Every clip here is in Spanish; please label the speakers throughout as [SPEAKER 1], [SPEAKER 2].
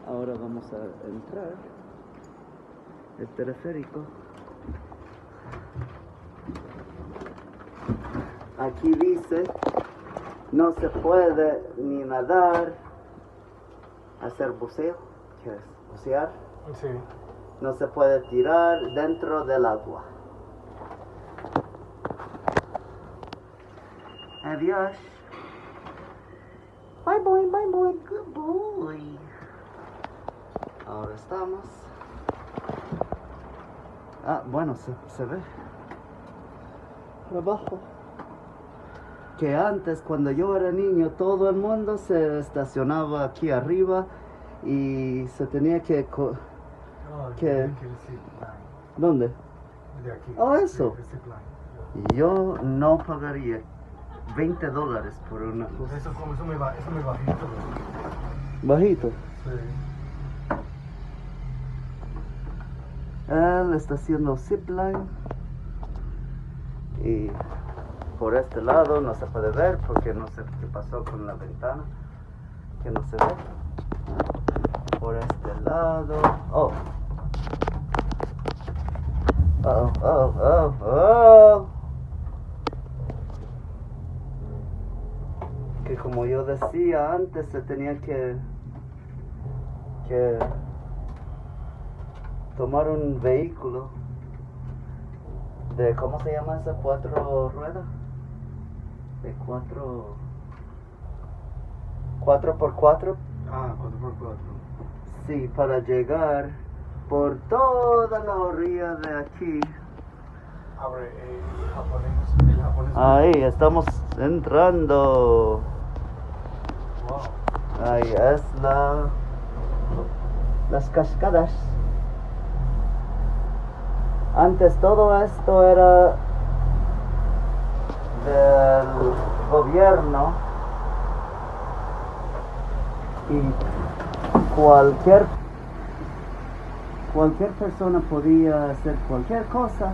[SPEAKER 1] Ahora vamos a entrar el teleférico. Aquí dice, no se puede ni nadar, hacer buceo, ¿qué es? Bucear.
[SPEAKER 2] Sí.
[SPEAKER 1] No se puede tirar dentro del agua. Adiós. Bye boy, good boy. Ahora estamos. Ah, bueno, se ve. Abajo. Que antes, cuando yo era niño, todo el mundo se estacionaba aquí arriba y se tenía que... ¿Dónde?
[SPEAKER 2] De aquí.
[SPEAKER 1] Oh, eso.
[SPEAKER 2] De zipline.
[SPEAKER 1] Yo no pagaría $20 por una cosa.
[SPEAKER 2] Eso es muy bajito.
[SPEAKER 1] Bajito.
[SPEAKER 2] Sí.
[SPEAKER 1] Él está haciendo zipline. Y por este lado no se puede ver porque no sé qué pasó con la ventana. Que no se ve. Por este lado. Oh. Oh. Que como yo decía antes, se tenía que tomar un vehículo de, ¿cómo se llama esa? 4 ruedas. De 4x4.
[SPEAKER 2] Ah, 4x4.
[SPEAKER 1] Sí, para llegar por toda la orilla de aquí.
[SPEAKER 2] Abre el japonés.
[SPEAKER 1] Ahí estamos entrando.
[SPEAKER 2] Wow.
[SPEAKER 1] Ahí es las cascadas. Antes todo esto era del gobierno y cualquier persona podía hacer cualquier cosa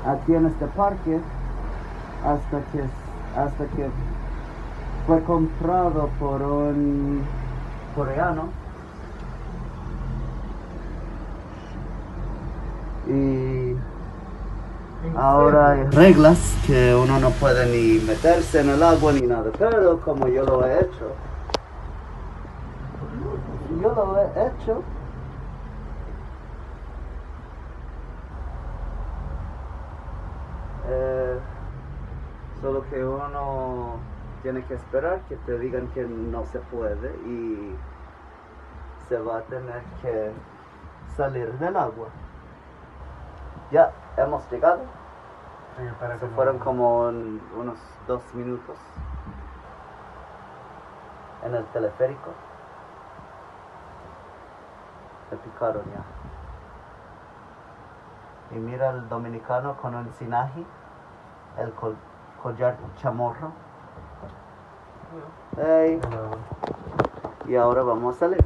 [SPEAKER 1] aquí en este parque hasta que fue comprado por un coreano y ahora hay reglas que uno no puede ni meterse en el agua ni nada, pero como yo lo he hecho, solo que uno tiene que esperar que te digan que no se puede y se va a tener que salir del agua. Ya hemos llegado. Se fueron como unos 2 minutos en el teleférico. Se picaron ya. Y mira el dominicano con un sinaji, el collar chamorro. Hey. Y ahora vamos a salir.